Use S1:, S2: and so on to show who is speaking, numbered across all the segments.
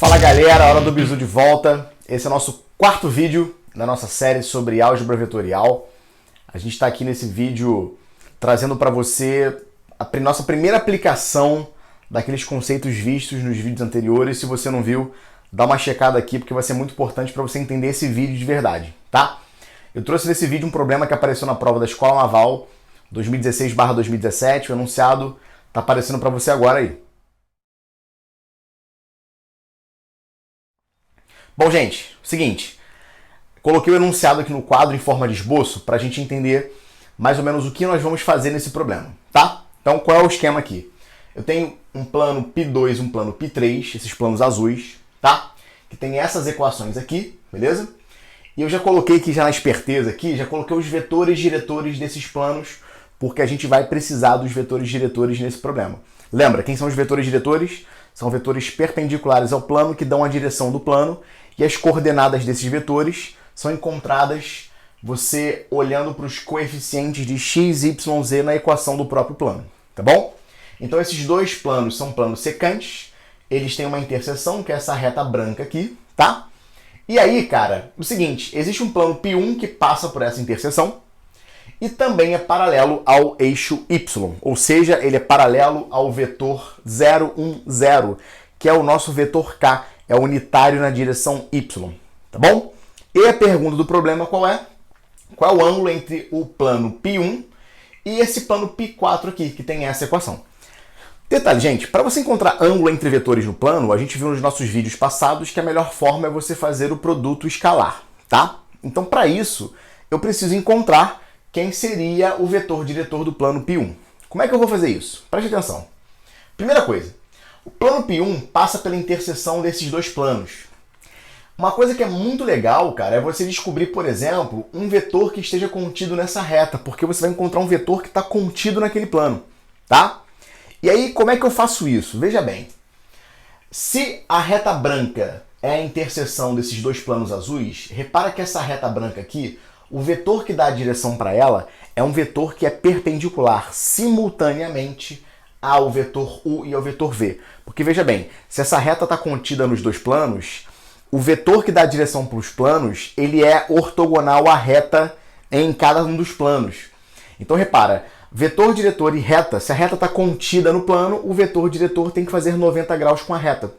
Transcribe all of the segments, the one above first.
S1: Fala galera, hora do bizu de volta. Esse é o nosso quarto vídeo da nossa série sobre álgebra vetorial. A gente está aqui nesse vídeo trazendo para você a nossa primeira aplicação daqueles conceitos vistos nos vídeos anteriores. Se você não viu, dá uma checada aqui porque vai ser muito importante para você entender esse vídeo de verdade, tá? Eu trouxe nesse vídeo um problema que apareceu na prova da Escola Naval 2016/2017. O enunciado está aparecendo para você agora aí. Bom, gente, seguinte, coloquei o enunciado aqui no quadro em forma de esboço para a gente entender mais ou menos o que nós vamos fazer nesse problema, tá? Então, qual é o esquema aqui? Eu tenho um plano π2 e um plano π3, esses planos azuis, tá? Que tem essas equações aqui, beleza? E eu já coloquei aqui, já na esperteza aqui, já coloquei os vetores diretores desses planos, porque a gente vai precisar dos vetores diretores nesse problema. Lembra, quem são os vetores diretores? São vetores perpendiculares ao plano que dão a direção do plano, e as coordenadas desses vetores são encontradas você olhando para os coeficientes de x, y, z na equação do próprio plano, tá bom? Então esses dois planos são planos secantes, eles têm uma interseção, que é essa reta branca aqui, tá? E aí, cara, o seguinte, existe um plano π1 que passa por essa interseção e também é paralelo ao eixo y, ou seja, ele é paralelo ao vetor 0, 1, 0, que é o nosso vetor k, é unitário na direção y, tá bom? E a pergunta do problema qual é? Qual é o ângulo entre o plano π1 e esse plano π4 aqui, que tem essa equação? Detalhe, gente, para você encontrar ângulo entre vetores no plano, a gente viu nos nossos vídeos passados que a melhor forma é você fazer o produto escalar, tá? Então, para isso, eu preciso encontrar quem seria o vetor diretor do plano π1. Como é que eu vou fazer isso? Preste atenção. Primeira coisa, o plano π1 passa pela interseção desses dois planos. Uma coisa que é muito legal, cara, é você descobrir, por exemplo, um vetor que esteja contido nessa reta, porque você vai encontrar um vetor que está contido naquele plano, tá? E aí, como é que eu faço isso? Veja bem, se a reta branca é a interseção desses dois planos azuis, repara que essa reta branca aqui, o vetor que dá a direção para ela é um vetor que é perpendicular simultaneamente ao vetor U e ao vetor V. Porque veja bem, se essa reta está contida nos dois planos, o vetor que dá a direção para os planos, ele é ortogonal à reta em cada um dos planos. Então repara, vetor diretor e reta, se a reta está contida no plano, o vetor diretor tem que fazer 90 graus com a reta.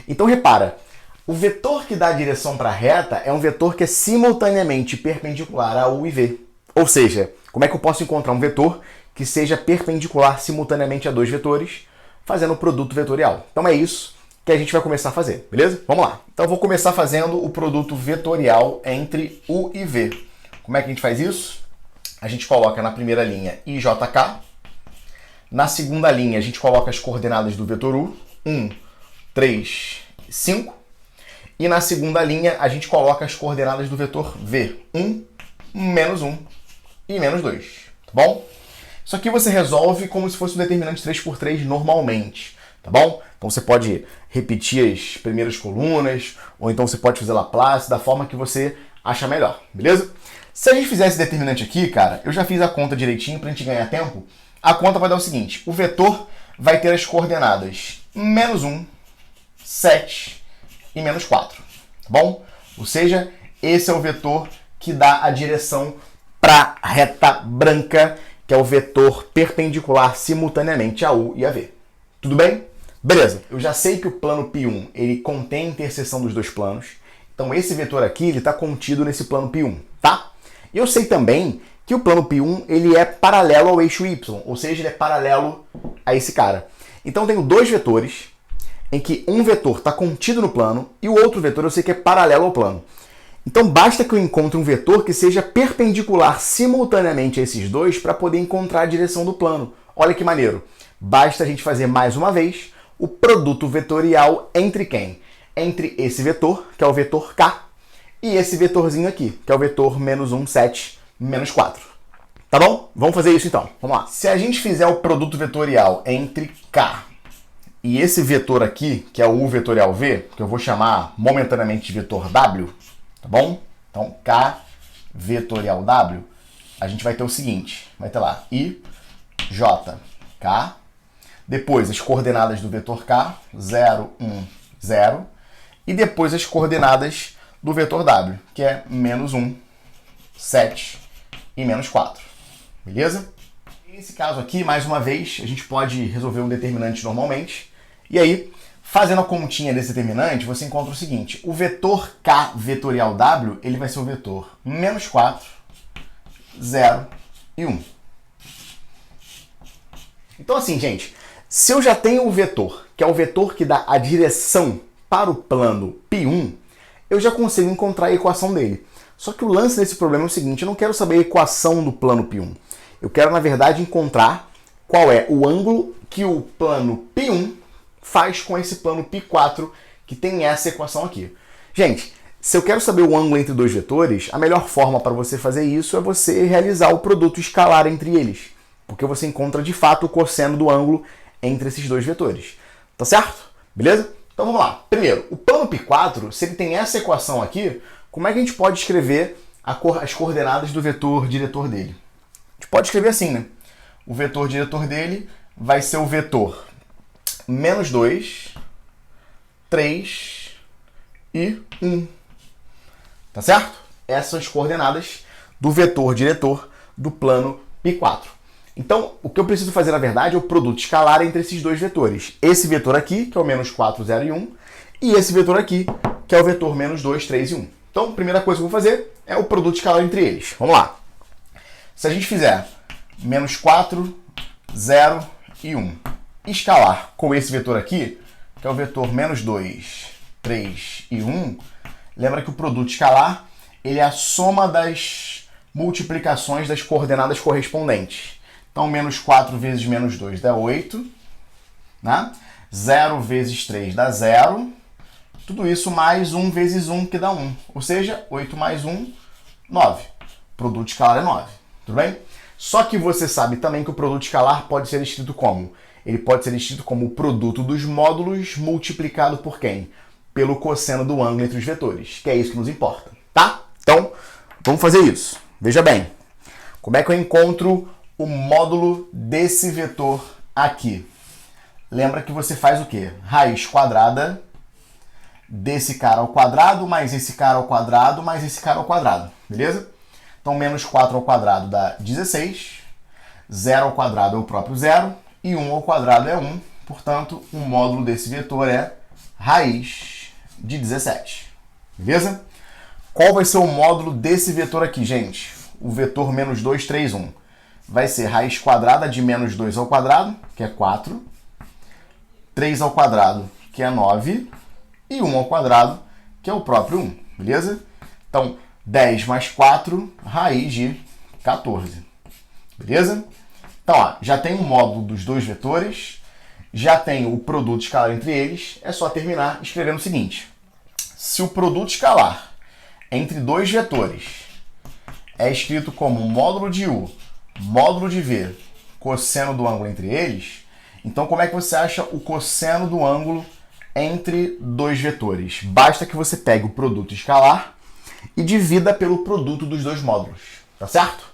S1: Então repara, o vetor que dá a direção para a reta é um vetor que é simultaneamente perpendicular a U e V. Ou seja, como é que eu posso encontrar um vetor que seja perpendicular simultaneamente a dois vetores, fazendo o produto vetorial? Então é isso que a gente vai começar a fazer, beleza? Vamos lá. Então eu vou começar fazendo o produto vetorial entre U e V. Como é que a gente faz isso? A gente coloca na primeira linha IJK. Na segunda linha a gente coloca as coordenadas do vetor U, 1, 3, 5. E na segunda linha a gente coloca as coordenadas do vetor V, 1, menos 1 e menos 2, tá bom? Isso aqui você resolve como se fosse um determinante 3×3 normalmente, tá bom? Então você pode repetir as primeiras colunas, ou então você pode fazer Laplace da forma que você acha melhor, beleza? Se a gente fizer esse determinante aqui, cara, eu já fiz a conta direitinho para a gente ganhar tempo. A conta vai dar o seguinte, o vetor vai ter as coordenadas menos 1, 7 e menos 4, tá bom? Ou seja, esse é o vetor que dá a direção para a reta branca, que é o vetor perpendicular simultaneamente a U e a V. Tudo bem? Beleza. Eu já sei que o plano π1 ele contém a interseção dos dois planos. Então esse vetor aqui ele está contido nesse plano π1, tá? E eu sei também que o plano π1 ele é paralelo ao eixo y, ou seja, ele é paralelo a esse cara. Então eu tenho dois vetores em que um vetor está contido no plano e o outro vetor eu sei que é paralelo ao plano. Então basta que eu encontre um vetor que seja perpendicular simultaneamente a esses dois para poder encontrar a direção do plano. Olha que maneiro. Basta a gente fazer mais uma vez o produto vetorial entre quem? Entre esse vetor, que é o vetor k, e esse vetorzinho aqui, que é o vetor menos 1, 7, menos 4. Tá bom? Vamos fazer isso então. Vamos lá. Se a gente fizer o produto vetorial entre k e esse vetor aqui, que é o U vetorial V, que eu vou chamar momentaneamente de vetor W, tá bom? Então, K vetorial W, a gente vai ter o seguinte, vai ter lá I, J, K, depois as coordenadas do vetor K, 0, 1, 0, e depois as coordenadas do vetor w, que é menos 1, 7 e menos 4. Beleza? Nesse caso aqui, mais uma vez, a gente pode resolver um determinante normalmente. E aí, fazendo a continha desse determinante, você encontra o seguinte. O vetor k vetorial w, ele vai ser o vetor menos 4, 0 e 1. Então assim, gente, se eu já tenho o vetor, que é o vetor que dá a direção para o plano π1, eu já consigo encontrar a equação dele. Só que o lance desse problema é o seguinte, eu não quero saber a equação do plano π1. Eu quero, na verdade, encontrar qual é o ângulo que o plano π1 faz com esse plano π4, que tem essa equação aqui. Gente, se eu quero saber o ângulo entre dois vetores, a melhor forma para você fazer isso é você realizar o produto escalar entre eles, porque você encontra, de fato, o cosseno do ângulo entre esses dois vetores. Tá certo? Beleza? Então vamos lá. Primeiro, o plano π4, se ele tem essa equação aqui, como é que a gente pode escrever as coordenadas do vetor diretor dele? A gente pode escrever assim, né? O vetor diretor dele vai ser o vetor menos 2, 3 e 1. Tá certo? Essas são as coordenadas do vetor diretor do plano π4. Então, o que eu preciso fazer, na verdade, é o produto escalar entre esses dois vetores. Esse vetor aqui, que é o menos 4, 0 e 1, e esse vetor aqui, que é o vetor menos 2, 3 e 1. Então, a primeira coisa que eu vou fazer é o produto escalar entre eles. Vamos lá. Se a gente fizer menos 4, 0 e 1, escalar com esse vetor aqui, que é o vetor menos 2, 3 e 1, lembra que o produto escalar ele é a soma das multiplicações das coordenadas correspondentes. Então, menos 4 vezes menos 2 dá 8, né? 0 vezes 3 dá 0, tudo isso mais 1 vezes 1, que dá 1. Ou seja, 8 mais 1, 9. O produto escalar é 9. Tudo bem? Só que você sabe também que o produto escalar pode ser escrito como? Ele pode ser escrito como o produto dos módulos multiplicado por quem? Pelo cosseno do ângulo entre os vetores, que é isso que nos importa, tá? Então, vamos fazer isso. Veja bem, como é que eu encontro o módulo desse vetor aqui? Lembra que você faz o quê? Raiz quadrada desse cara ao quadrado, mais esse cara ao quadrado, mais esse cara ao quadrado, beleza? Então, menos 4 ao quadrado dá 16, 0 ao quadrado é o próprio 0, e 1 ao quadrado é 1, portanto, o módulo desse vetor é raiz de 17, beleza? Qual vai ser o módulo desse vetor aqui, gente? O vetor menos 2, 3, 1. Vai ser raiz quadrada de menos 2 ao quadrado, que é 4, 3 ao quadrado, que é 9, e 1 ao quadrado, que é o próprio 1, beleza? Então, 10 mais 4, raiz de 14, beleza? Então, ó, já tem o módulo dos dois vetores, já tem o produto escalar entre eles, é só terminar escrevendo o seguinte. Se o produto escalar entre dois vetores é escrito como módulo de U, módulo de V, cosseno do ângulo entre eles, então como é que você acha o cosseno do ângulo entre dois vetores? Basta que você pegue o produto escalar e divida pelo produto dos dois módulos, tá certo?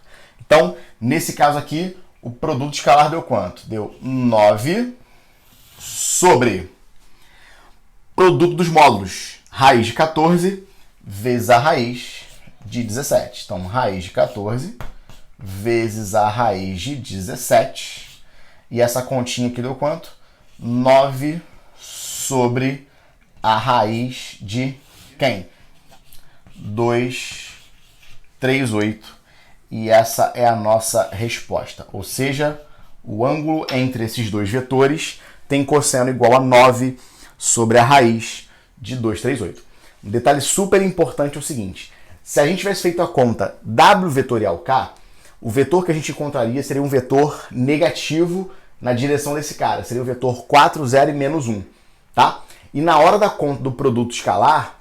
S1: Então, nesse caso aqui, o produto escalar deu quanto? Deu 9 sobre produto dos módulos, raiz de 14 vezes a raiz de 17. Então, raiz de 14 vezes a raiz de 17. E essa continha aqui deu quanto? 9 sobre a raiz de quem? 2, 3, 8. E essa é a nossa resposta. Ou seja, o ângulo entre esses dois vetores tem cosseno igual a 9 sobre a raiz de 2, 3, 8. Um detalhe super importante é o seguinte. Se a gente tivesse feito a conta W vetorial K, o vetor que a gente encontraria seria um vetor negativo na direção desse cara. Seria o vetor 4, 0 e menos 1. Tá? E na hora da conta do produto escalar,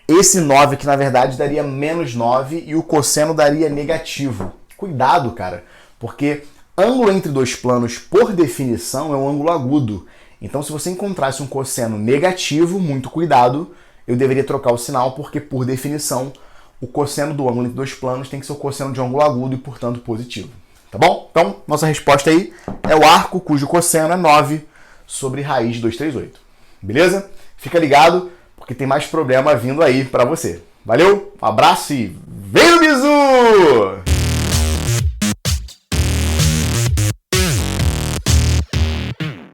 S1: esse 9 aqui, na verdade, daria menos 9 e o cosseno daria negativo. Cuidado, cara, porque ângulo entre dois planos, por definição, é um ângulo agudo. Então, se você encontrasse um cosseno negativo, muito cuidado, eu deveria trocar o sinal, porque, por definição, o cosseno do ângulo entre dois planos tem que ser o cosseno de um ângulo agudo e, portanto, positivo. Tá bom? Então, nossa resposta aí é o arco cujo cosseno é 9 sobre raiz de 238. Beleza? Fica ligado, porque tem mais problema vindo aí para você. Valeu, um abraço e vem no bizu!